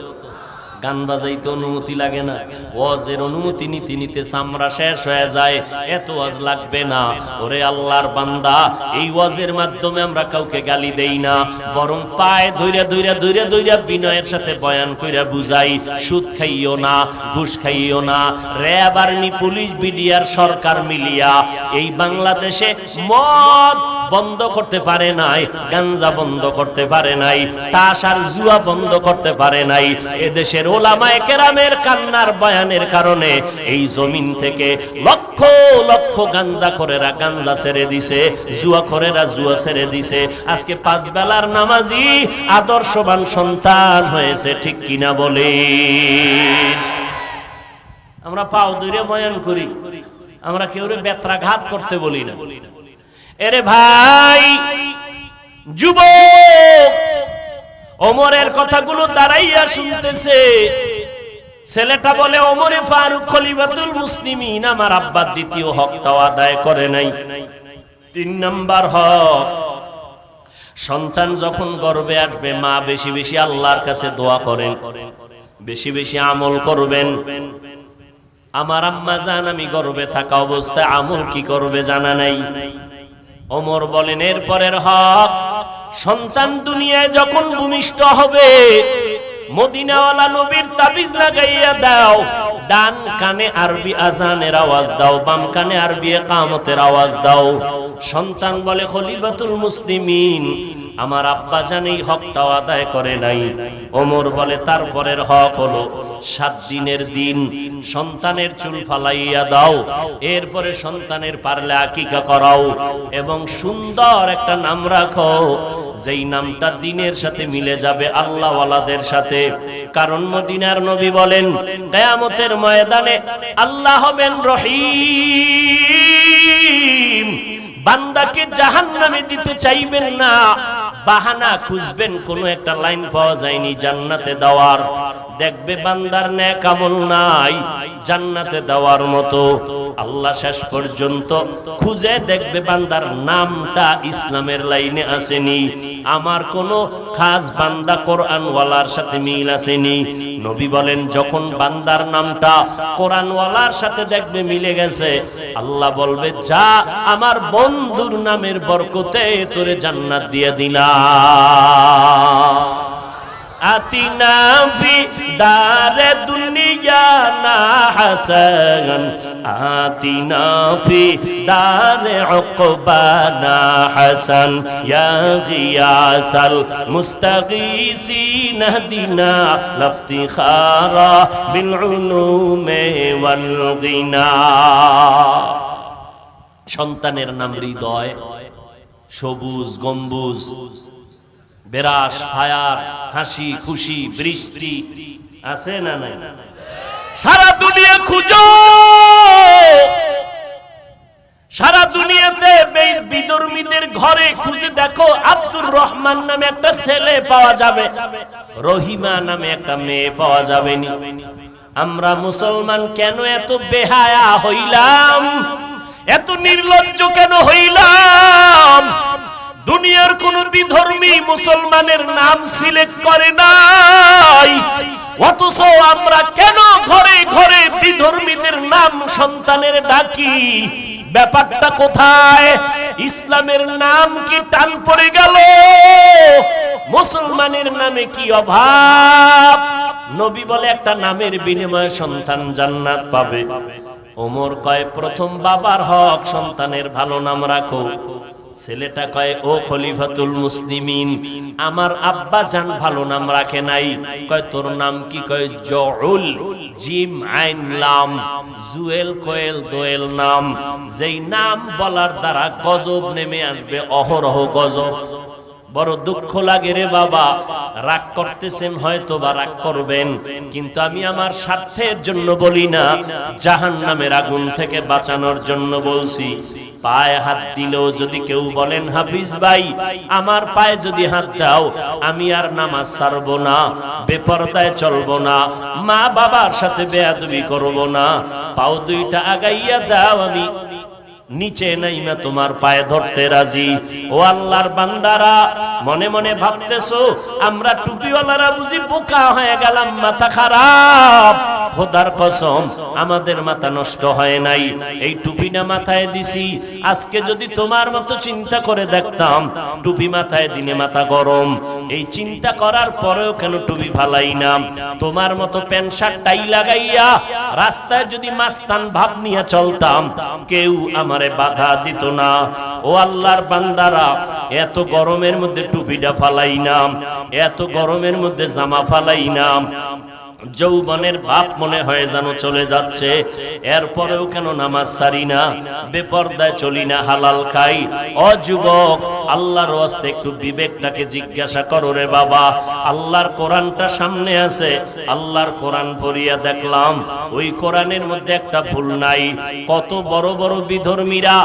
গান বাজাইতে অনুমতি লাগে না, ওয়াজের অনুমতি নিতে নিতে চামড়া শেষ হয়ে যায়, এত ওয়াজ লাগবে না। ওরে আল্লাহর বান্দা, এই ওয়াজের মাধ্যমে আমরা কাউকে গালি দেই না, বরং পায়ে ধইরা ধইরা ধইরা ধইরা বিনয়ের সাথে বয়ান কইরা বুঝাই, সুদ খাইও না, ঘুষ খাইও না। র্যাব, আর্মি, পুলিশ, বিডিআর, সরকার মিলিয়া এই বাংলাদেশে মদ বন্ধ করতে পারে নাই, গাঞ্জা বন্ধ করতে পারে নাই, তাস আর জুয়া বন্ধ করতে পারে নাই। এদেশের ওলামায়ে কেরামের কান্নার বয়ানের কারণে এই জমিন থেকে লক্ষ লক্ষ গাঞ্জাখোরেরা গাঞ্জা ছেড়ে দিছে, জুয়াখোরেরা জুয়া ছেড়ে দিছে। আজকে 5 বেলার নামাজি আদর্শবান সন্তান হয়েছে, ঠিক কিনা বলে? আমরা পাও ধরে বয়ান করি, আমরা কেউ বেত্রাঘাত করতে বলি না। এরে ভাই যুবক, ওমরের কথাগুলো দাঁড়াইয়া শুনতেছে। ছেলেটা বলে, ওমরে ফারুক খলিফাতুল মুসলিমিন, আমার আব্বার দ্বিতীয় হকটাও আদায় করে নাই। 3 নাম্বার হক, সন্তান যখন গর্ভে আসবে মা বেশি বেশি আল্লাহর কাছে দোয়া করেন, বেশি বেশি আমল করবেন। আমার আম্মা জান আমি গর্ভে থাকা অবস্থায় আমল কি করবে জানা নাই। ওমর বলেন, এরপরের হক, সন্তান দুনিয়ায় যখন ভূমিষ্ঠ হবে মদিনাওয়ালা নবীর তাবিজ লাগাইয়া দাও। ডান কানে আরবি আজানের আওয়াজ দাও, বাম কানে আরবি ইকামতের আওয়াজ দাও। সন্তান বলে, খলিফাতুল মুসলিমিন, আমার আব্বা জান এই হকটাও আদায় করে নাই। ওমর বলে, তারপরের হক হলো 7 দিনের দিন সন্তানের চুল ফালাইয়া দাও, এরপরে সন্তানের পারলে আকিকা করাও এবং সুন্দর একটা নাম রাখো, যেই নামটা দিনের সাথে মিলে যাবে আল্লাহ ওয়ালাদের সাথে। কারণ মদিনার নবী বলেন, কিয়ামতের ময়দানে আল্লাহ হবেন রহিম, বান্দাকে জাহান্নামে দিতে চাইবেন না, বাহানা খুঁজবেন, কোন একটা লাইন পাওয়া যায়নি জান্নাতে দেওয়ার। দেখবে বান্দার নেক আমল নাই জান্নাতে দেওয়ার মতো, আল্লাহ শেষ পর্যন্ত খুঁজে দেখবে বান্দার নামটা ইসলামের লাইনে আসেনি, আমার কোন খাস বান্দা কোরআন ওয়ালার সাথে মিল আসেনি। নবী বলেন, যখন বান্দার নামটা কোরআন ওয়ালার সাথে দেখবে মিলে গেছে, আল্লাহ বলবে, যা আমার বন্ধুর নামের বরকতে তোরে জান্নাত দিয়ে দিলাম। আতিনা ফি দারে দুনিয়া না হাসান, আতিনা ফি দারে উকবা না হাসান, ইয়া গিয়াসাল মুস্তাগীসিন হদিনা লাফতিখারা বিল উলুমে ওয়াল গিনা। সন্তানের নাম হৃদয়, সবুজ গম্বুজ, বেরাস ফায়ার, হাসি খুশি, বৃষ্টি আছে না নাই? সারা দুনিয়া খুঁজো, সারা দুনিয়াতে বিধর্মীদের ঘরে খুঁজে দেখো, আব্দুর রহমান নামে একটা ছেলে পাওয়া যাবে, রহিমা নামে একটা মেয়ে পাওয়া যাবে নি। আমরা মুসলমান কেন এত বেহায়া হইলাম, এত নির্লজ্জ কেন হইলাম? দুনিয়ার কোন বিধর্মী মুসলমানের নাম সিলেক্ট করে নাই, অথচ আমরা কেন ঘরে ঘরে বিধর্মীদের নাম সন্তানের ডাকি? ব্যাপারটা কোথায়? ইসলামের নাম কি টান পড়ে গেল? মুসলমানের নামে কি অভাব? নবী বলে, একটা নামের বিনিময়ে সন্তান জান্নাত পাবে। ওমর কয়, প্রথম বাবার হক, সন্তানের ভালো নাম রাখো। ছেলেটা কয়, ও খলিফাতুল মুসলিমিন, আমার আব্বা জান ভালো নাম রাখে নাই। কয়, তোর নাম কি? কয়, জউল, জিম আইন লাম, জুয়েল কোয়েল দোয়েল নাম, যেই নাম বলার দ্বারা গজব নেমে আসবে, অহরহ গজব। বড় দুঃখ লাগে রে বাবা, রাগ করতেছেন, হয়তো বা রাগ করবেন, কিন্তু আমি আমার স্বার্থের জন্য বলি না, জাহান্নামের আগুন থেকে বাঁচানোর জন্য বলছি। পায়ে হাত দিলেও যদি কেউ বলেন, হাফিজ ভাই আমার পায়ে যদি হাত দাও, আমি আর নামাজ ছাড়বো না, বেপরদায় চলবো না, মা বাবার সাথে বেয়াদবি করবো না, পাও দুইটা আগাইয়া দাও, আমি নিচে নাইমা তোমার পায়ে ধরতে রাজি। ও আল্লাহর বান্দারা, মনে মনে ভাবতেছো আমরা টুপিওয়ালারা বুঝি বোকা হয়ে গেলাম, মাথা খারাপ। খোদার কসম, আমাদের মাথা নষ্ট হয় নাই, এই টুপিটা মাথায় দিছি। আজকে যদি তোমার মতো চিন্তা করে দেখতাম, টুপি মাথায় দিনে মাথা গরম, এই চিন্তা করার পরেও কেন টুপি ফালাই না? তোমার মতো প্যান্ট শার্ট টাই লাগাইয়া রাস্তায় যদি মাস্তান ভাব নিয়ে চলতাম, কেউ আমারে বাধা দিত না। ও আল্লাহর বান্দারা, এত গরমের মধ্যে টুপিটা ফালাই না, এত গরমের মধ্যে জামা ফালাই না, যৌবনের বাপ মনে হয় যেন চলে যাচ্ছে, এরপরেও কেন নামাজ ছাড়ি না, বেপরদায় চলি না, হালাল খাই? ও যুবক, আল্লাহর ওয়াস্তে একটু বিবেকটাকে জিজ্ঞাসা করো রে বাবা। আল্লাহর কোরআনটা সামনে আছে, আল্লাহর কোরআন পড়িয়া দেখলাম ওই কোরআনের মধ্যে একটা ভুল নাই। কত বড় বড় বিধর্মীরা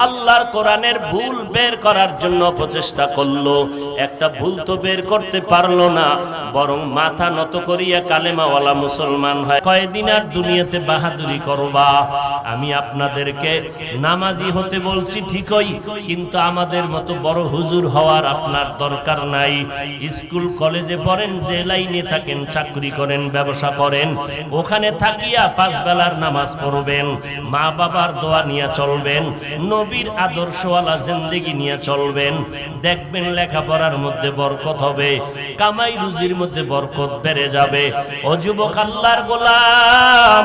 আল্লাহর কোরআনের ভুল বের করার জন্য প্রচেষ্টা করলো, একটা ভুল তো বের করতে পারলো না, বরং মাথা নত করিয়া কালেমাওয়ালা মুসলমান হয়। কয়দিন আর দুনিয়াতে বাহাদুরি করবা? আমি আপনাদেরকে নামাজি হতে বলছি ঠিকই, কিন্তু আমাদের মতো বড় হুজুর হওয়ার আপনার দরকার নাই। স্কুল কলেজে পড়েন, যে লাইনে থাকেন, চাকরি করেন, ব্যবসা করেন, ওখানে থাকিয়া 5 বেলার নামাজ পড়বেন, মা বাবার দোয়া নিয়ে চলবেন, নবীর আদর্শওয়ালা জিন্দেগি নিয়ে চলবেন। দেখবেন লেখাপড়ার মধ্যে বরকত হবে, কামাই রুজির মধ্যে বরকত বেড়ে যাবে। ও যুবক আল্লাহর গোলাম,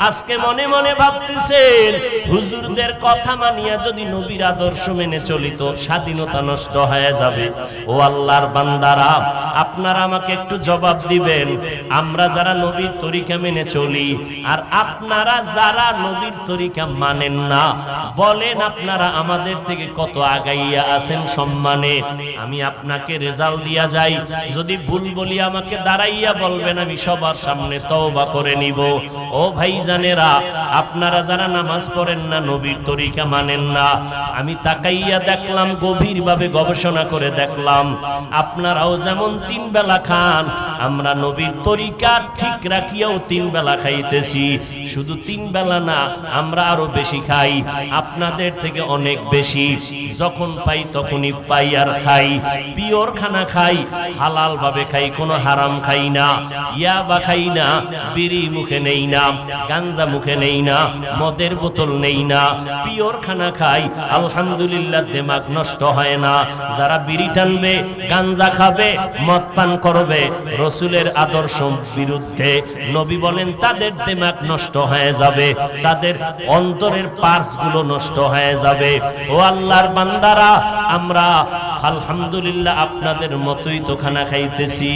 আজকে মনে মনে ভাবতেছেন হুজুরদের কথা মানিয়া যদি নবীর আদর্শ মেনে চলিত, স্বাধীনতা নষ্ট হয়ে যাবে। ও আল্লাহর বান্দারা, আপনারা আমাকে একটু জবাব দিবেন, আমরা যারা নবীর তরিকা মেনে চলি আর আপনারা যারা নবীর তরিকা মানেন না, বলেন আপনারা আমাদের থেকে কত আগাইয়া আছেন সম্মানে? আমি আপনাকে রেজাল্ট দিয়া যাই, যদি ভুল বলি আমাকে দাঁড়াইয়া বলবেন, আমি সবার সামনে তওবা করে নিব। ও ভাইজানেরা, আপনারা যারা নামাজ পড়েন না, নবীর তরিকা মানেন না, আমি তাকাইয়া দেখলাম, গভীরভাবে গবেষণা করে দেখলাম, আপনারাও যেমন 3 বেলা খান, আমরা নবীর তরিকা ঠিক রাখিয়াও 3 বেলা খাইতেছি। শুধু 3 বেলা না, আমরা আরো বেশি খাই, আপনাদের থেকে অনেক বেশি। যখন পাই তখনই পাই আর খাই, পিওর খানা খাই, হালাল ভাবে খাই, কোনো হারাম খাই না, ইয়াবা খাই না, বিড়ি মুখে নেই না, গাঞ্জা মুখে নেই না, মদের বোতল নেই না, পিওর খানা খাই। আলহামদুলিল্লাহ, দিমাগ নষ্ট হয় না। যারা বিড়ি টানবে, গাঞ্জা খাবে, মদ পান করবে, রসুলের আদর্শ বিরুদ্ধে, নবী বলেন তাদের দিমাগ নষ্ট হয়ে যাবে, তাদের অন্তরের পার্স গুলো নষ্ট হয়ে যাবে। ও আল্লাহর বান্দারা, আমরা আলহামদুলিল্লাহ আপনাদের মতোই তো খানা খাইতেছি।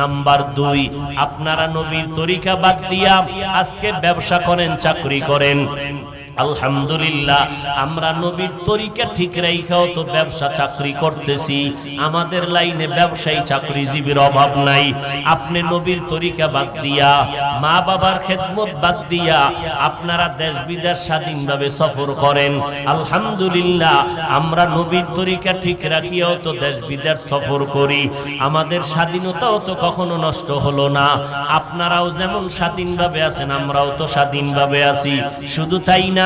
নাম্বার 2, আপনারা নবীর তরিকা বাদ দিয়া আজকে ব্যবসা করেন, চাকরি করেন। আলহামদুলিল্লাহ, আমরা নবীর তরিকা ঠিক রাইখাও তো ব্যবসা চাকরি করতেছি। আমাদের লাইনে ব্যবসায়ী চাকরিজীবীর অভাব নাই। আপনি নবীর তরিকা বাদ দিয়া, মা বাবার খেদমত বাদ দিয়া আপনারা দেশ বিদেশ স্বাধীনভাবে সফর করেন। আলহামদুলিল্লাহ, আমরা নবীর তরিকা ঠিক রাখিয়াও তো দেশ বিদেশ সফর করি। আমাদের স্বাধীনতাও তো কখনো নষ্ট হলো না। আপনারাও যেমন স্বাধীনভাবে আছেন, আমরাও তো স্বাধীনভাবে আছি। শুধু তাই না,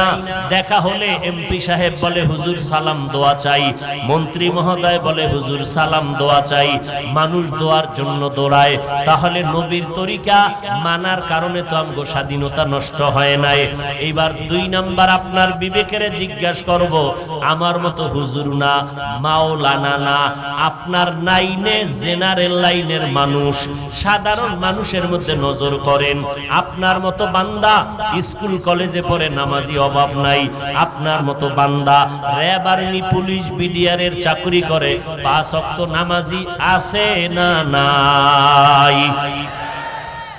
দেখা হলে এমপি সাহেব বলে হুজুর সালাম দোয়া চাই, মন্ত্রী মহোদয় বলে হুজুর সালাম দোয়া চাই, মানুষ দোয়ার জন্য দৌড়ায়। তাহলে নবীর তরিকা মানার কারণে তো আমগো স্বাধীনতা নষ্ট হয় নাই। এইবার 2 নাম্বার, আপনার বিবেকের জিজ্ঞাসা করব, আমার মতো হুজুর না, মাওলানা না, আপনার লাইনে জেনারেল লাইনের মানুষ, সাধারণ মানুষের মধ্যে নজর করেন। আপনার মতো বান্দা স্কুল কলেজে পড়ে, নামাজি অভাব নাই। আপনার মতো বান্দা র্যাব, আর্মি, পুলিশ, বিডিআরের চাকরি করে, 5 ওয়াক্ত নামাজি আছে না নাই?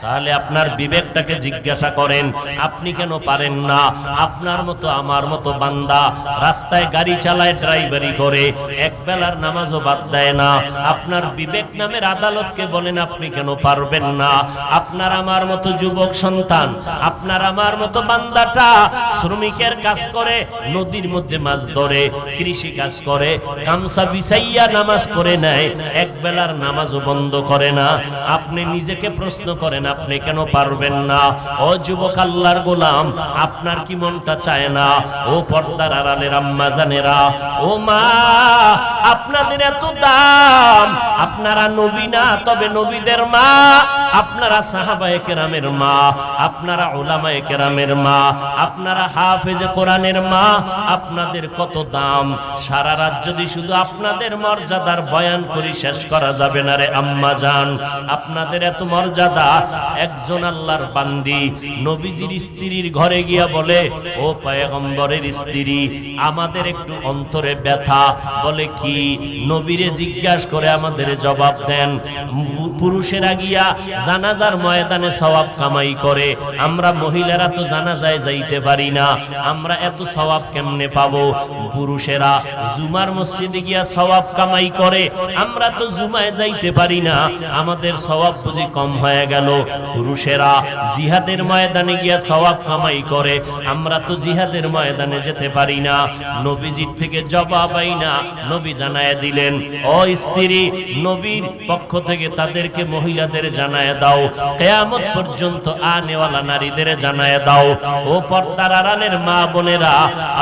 তাহলে আপনার বিবেকটাকে জিজ্ঞাসা করেন, আপনি কেন পারেন না? আপনার মতো আমার মতো বান্দা রাস্তায় গাড়ি চালায়, ড্রাইভারি করে, এক বেলার নামাজও বাদ দেয় না। আপনার বিবেক নামের আদালতকে বলেন আপনি কেন পারবেন না? আপনার আমার মতো যুবক সন্তান, আপনার আমার মতো বান্দাটা শ্রমিকের কাজ করে, নদীর মধ্যে মাছ ধরে, কৃষি কাজ করে, গামছা বিছাইয়া নামাজ পড়ে নেয়, এক বেলার নামাজও বন্ধ করে না। আপনি নিজেকে প্রশ্ন করেন, আপনি কেন পারবেন না? ও যুবক আল্লাহর গোলাম, আপনার কি মনটা চায় না? ও পর্দার আড়ালের আম্মা জানেরা, ও মা, আপনাদের এত দাম, আপনারা নবী না, তবে নবীদের মা, আপনারা সাহাবায়ে কেরামের মা, আপনারা উলামায়ে কেরামের মা, আপনারা হাফেজে কোরআনের মা, আপনাদের কত দাম। সারা রাত যদি শুধু আপনাদের মর্যাদার বয়ান করি শেষ করা যাবে না রে আম্মা জান। আপনাদের এত মর্যাদা, একজন আল্লাহর বান্দি নবীজির স্ত্রীর ঘরে গিয়া বলে, ও পয়গম্বরের স্ত্রী, আমাদের একটু অন্তরে অন্তরে ব্যথা। বলে কি? নবীরে জিজ্ঞাসা করে আমাদের জবাব দেন। পুরুষেরা গিয়া জানাজার ময়দানে সওয়াব কামাই করে, আমরা মহিলারা তো জানাজায় যাইতে পারি না, আমরা এত সওয়াব কেমনে পাবো? পুরুষেরা জুমার মসজিদে গিয়া সওয়াব কামাই করে, আমরা তো জুমায় যাইতে পারি না, আমাদের সওয়াব বুঝি কম হয়ে গেল? পুরুষেরা জিহাদের ময়দানে গিয়া সওয়াব কামাই করে, আমরা তো জিহাদের ময়দানে যেতে পারি না। নবীজির থেকে জবাব আইনা নবী জানায় দিলেন, ও স্ত্রী, নবীর পক্ষ থেকে তাদেরকে মহিলাদের জানায় দাও, কিয়ামত পর্যন্ত আনেওয়ালা নারীদের জানায় দাও। ও পর্দার আড়ালের মা বোনেরা,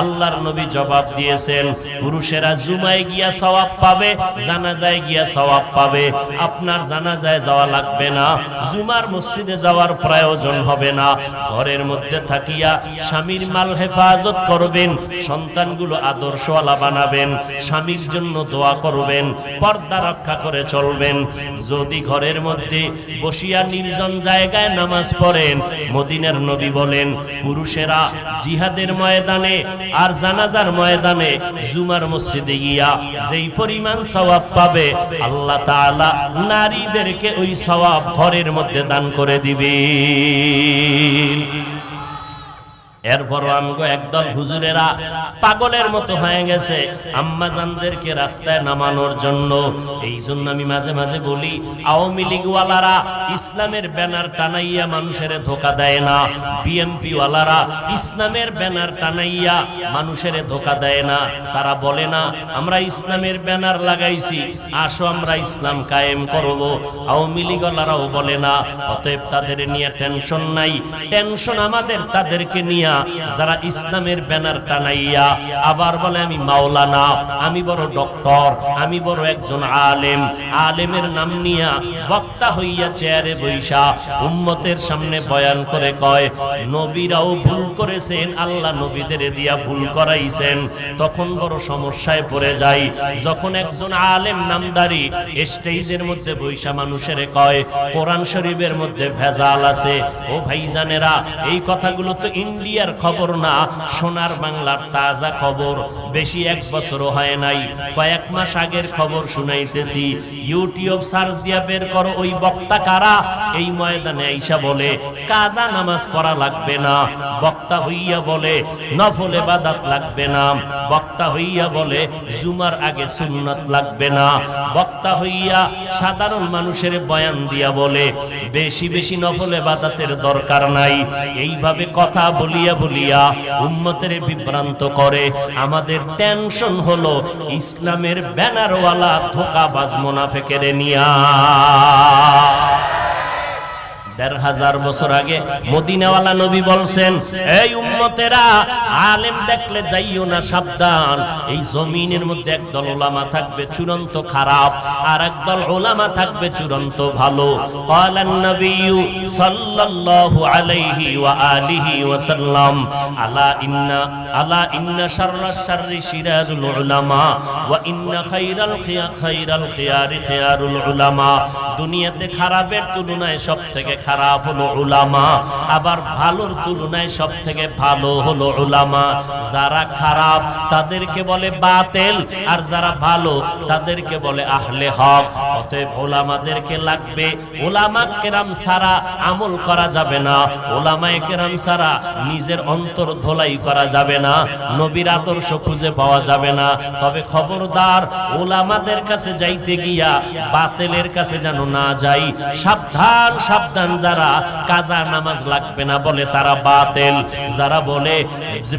আল্লাহর নবী জবাব দিয়েছেন, পুরুষেরা জুমায় গিয়া সওয়াব পাবে, জানাজায় গিয়া সওয়াব পাবে। আপনার জানাজায় যাওয়া লাগবে না, জুমার মসজিদে যাওয়ার প্রয়োজন হবে না। ঘরের মধ্যে থাকিয়া স্বামীর মাল হেফাজত করবেন, সন্তানগুলো আদর্শওয়ালা বানাবেন, স্বামীর জন্য দোয়া করবেন, পর্দা রক্ষা করে চলবেন। যদি ঘরের মধ্যে বসিয়া নির্জন জায়গায় নামাজ পড়েন, মদিনার নবী বলেন, পুরুষেরা জিহাদের ময়দানে আর জানাজার ময়দানে জুমার মসজিদে গিয়া যেই পরিমাণ সওয়াব পাবে, আল্লাহ তাআলা নারীদেরকে ওই সওয়াব ঘরের মধ্যে দান করে দিবেন। এরপরও আমগো একদল হুজুরেরা পাগলের মতো হয়ে গেছে আম্মাজানদেরকে রাস্তায় নামানোর জন্য। এই জন্য আমি মাঝে মাঝে বলি, আওয়ামী লীগওয়ালারা ইসলামের ব্যানার টানাইয়া মানুষের ধোকা দেয় না, বিএমপি ওয়ালারা ইসলামের ব্যানার টানাইয়া মানুষের ধোকা দেয় না। তারা বলে না আমরা ইসলামের ব্যানার লাগাইছি, আসো আমরা ইসলাম কায়েম করব। আওয়ামী লীগওয়ালারাও বলে না। অতএব তাদের নিয়ে টেনশন নাই, টেনশন আমাদের তাদেরকে নিয়ে যারা ইসলামের ব্যানার টানাইয়া আবার বলে আমি মাওলানা, আমি বড় ডক্টর, আমি বড় একজন আলেম, আলেমের নাম নিয়া বক্তা হইয়া চেয়ারে বৈশা উম্মতের সামনে বয়ান করে কয় নবীরাও ভুল করেছেন, আল্লাহ নবীদের দিয়া ভুল করাইছেন। তখন বড় সমস্যায় পড়ে যায় যখন একজন আলেম নামদারি স্টেজের মধ্যে বৈশা মানুষের কয় কোরআন শরীফের মধ্যে ভেজাল আছে। ও ভাইজানেরা, এই কথাগুলো তো ইন্ডিয়ার খবর না, সোনার বাংলার তাজা খবর। বেশি এক বছরও হয় নাই, কয়েক মাস আগের খবর শুনাইতেছি। ইউটিউব সার্চ দিয়া বের করো ওই বক্তা কারা। এই ময়দানে আইসা বলে কাজা নামাজ পড়া লাগবে না, বক্তা হইয়া বলে নফল ইবাদত লাগবে না, বক্তা হইয়া বলে জুমার আগে সুন্নাত লাগবে না, বক্তা হইয়া সাধারণ মানুষের বয়ান দিয়া বলে বেশি বেশি নফল ইবাদতের দরকার নাই। এইভাবে কথা বলিয়া বলিয়া উম্মতের বিভ্রান্ত করে। আমাদের টেনশন হলো ইসলামের ব্যানারওয়ালা ধোঁকাবাজ মুনাফিকের নিয়া। ১৫০০ বছর আগে মদিনাওয়ালা নবী বলছেন, এই উম্মতেরা আলেম দেখলে যাইও না, সাবধান। এই জমিনের মধ্যে একদল উলামা থাকবে চূড়ান্ত খারাপ, আর একদল উলামা থাকবে চূড়ান্ত ভালো। ক্বালান নবিয়্যু সাল্লাল্লাহু আলাইহি ওয়া আলিহি ওয়া সাল্লাম, আলা ইন্না শাররাশ শাররি শিরারুল উলামা ওয়া ইন্না খায়রাল খিয়ারি খিয়ারুল উলামা। দুনিয়াতে খারাপের তুলনায় সবথেকে খারাপ হলো উলামা, আবার ভালোর তুলনায় সবথেকে ভালো হলো উলামা। যারা খারাপ তাদেরকে বলে বাতিল, আর যারা ভালো তাদেরকে বলে আহলে হক। অতএব উলামাদেরকে লাগবে। উলামা কেরাম ছাড়া আমল করা যাবে না, উলামায়ে কেরাম ছাড়া নিজের অন্তর ধোলাই করা যাবে না, নবীর আদর্শ খুঁজে পাওয়া যাবে না। তবে খবরদার, উলামাদের কাছে যাইতে গিয়া বাতিলের কাছে যেন না যাই। সাবধান সাবধান, যারা কাজা নামাজ লাগবে না বলে তারা বাতিল, যারা বলে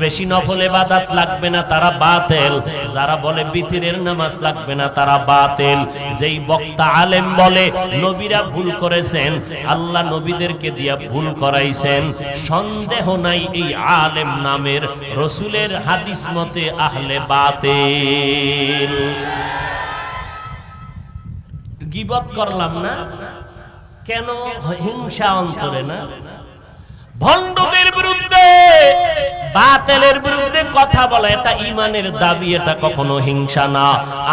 বেশি নফল ইবাদত লাগবে না তারা বাতিল, যারা বলে বিতরের নামাজ লাগবে না তারা বাতিল। যেই বক্তা আলেম বলে নবীরা ভুল করেছেন, আল্লাহ নবীদেরকে দিয়া ভুল করাইছেন, সন্দেহ নাই এই আলেম নামের রাসূলের হাদিস মতে আহলে বাতিল। গীবত করলাম না কেন? হিংসা অন্তরে না? ভণ্ডদের বিরুদ্ধে বাতিলের বিরুদ্ধে কথা বলা এটা ঈমানের দাবি, এটা কখনো হিংসা না।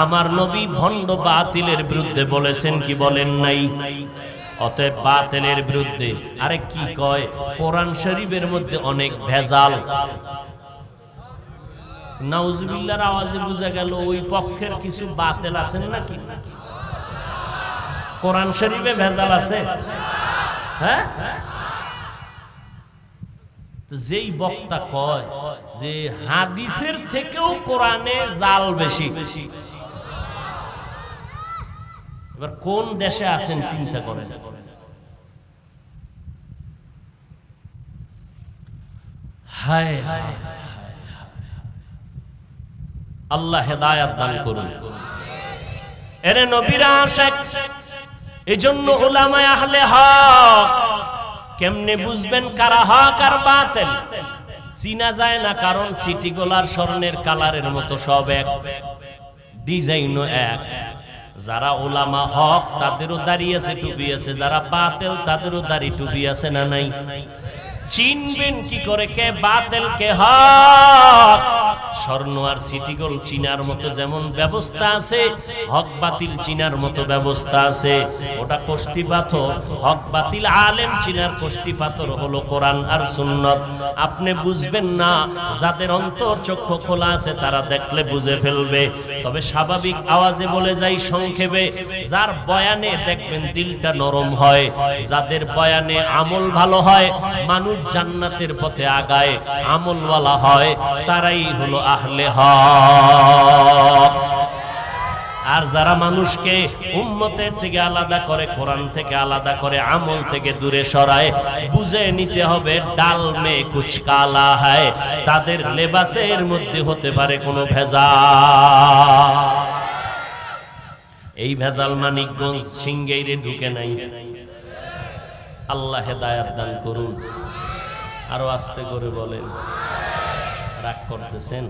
আমার নবী ভণ্ড বাতিলের বিরুদ্ধে বলেছেন কি বলেন নাই? অতএব বাতিলের বিরুদ্ধে। আরে কি কয়, কোরআন শরীফের মধ্যে অনেক ভেজাল। নাউজুবিল্লাহর আওয়াজে বোঝা গেল ওই পক্ষের কিছু বাতিল আছেন নাকি? কোরআন শরীফে ভেজাল আছে? হ্যাঁ, যেই বক্তা কয় যে হাদিসের থেকেও কোরআনে জাল বেশি, এবার কোন দেশে আছেন চিন্তা করেন। হায় হায়, আল্লাহ হেদায়াত দান করুন। এরে নবীরা আশিক, এজন্য উলামায়ে আহলে হক কেমনে বুঝবেন কারা হক আর বাতিল? চিনা যায় না, কারণ সিটি গোলার স্বর্ণের কালারের মতো সব এক, ডিজাইনও এক। যারা উলামা হক তাদেরও দাড়ি আছে, টুপি আছে, যারা বাতিল তাদেরও দাড়ি টুপি আছে না নাই? চিনবেন কি করে কে বাতিল কে হক? স্বর্ণ আর সিটি গোল্ড চিনার মতো যেমন ব্যবস্থা আছে, হক বাতিল চিনার মতো ব্যবস্থা আছে। ওটা কষ্টি পাথর, হক বাতিল আলেম চিনার কষ্টি পাথর হলো কোরআন আর সুন্নাত। আপনি বুঝবেন না, যাদের অন্তর চক্ষু খোলা আছে তারা দেখলে বুঝে ফেলবে। তবে স্বাভাবিক আওয়াজে বলে যাই সংক্ষেপে, যার বয়ানে দেখবেন দিলটা নরম হয়, যাদের বয়ানে আমল ভালো হয়, মানুষ জান্নাতের পথে আগায়, আমলওয়ালা হয়, তারাই হলো আহলে হক। আর যারা মানুষকে উম্মতের থেকে আলাদা করে, কোরআন থেকে আলাদা করে, আমল থেকে দূরে সরায়, বুঝে নিতে হবে ডাল মে কুছ কালা হয়, তাদের লেবাসের মধ্যে হতে পারে কোনো ভেজাল। এই ভেজাল মানিকগঞ্জ সিংগাইরে ঢুকে নাই। আল্লাহ হেদায়াত দান করুন। আরো আস্তে করে বলেন, রাগ করতেছেন?